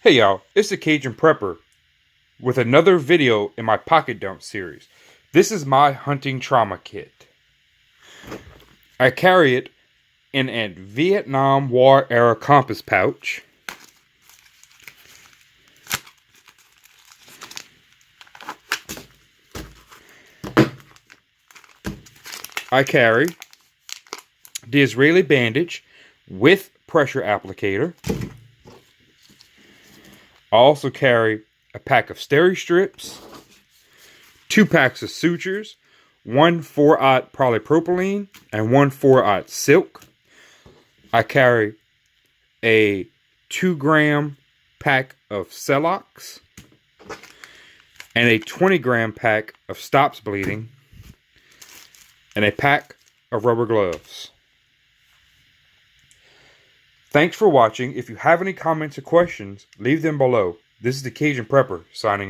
Hey y'all, it's the Cajun Prepper with another video in my Pocket Dump series. This is my hunting trauma kit. I carry it in a Vietnam War era compass pouch. I carry the Israeli bandage with pressure applicator. I also carry a pack of steri strips, 2 packs of sutures, 1 4-aught polypropylene, and 1 4-aught silk. I carry a 2-gram pack of Celox and a 20-gram pack of Stops Bleeding and a pack of rubber gloves. Thanks for watching. If you have any comments or questions, leave them below. This is the Cajun Prepper signing off.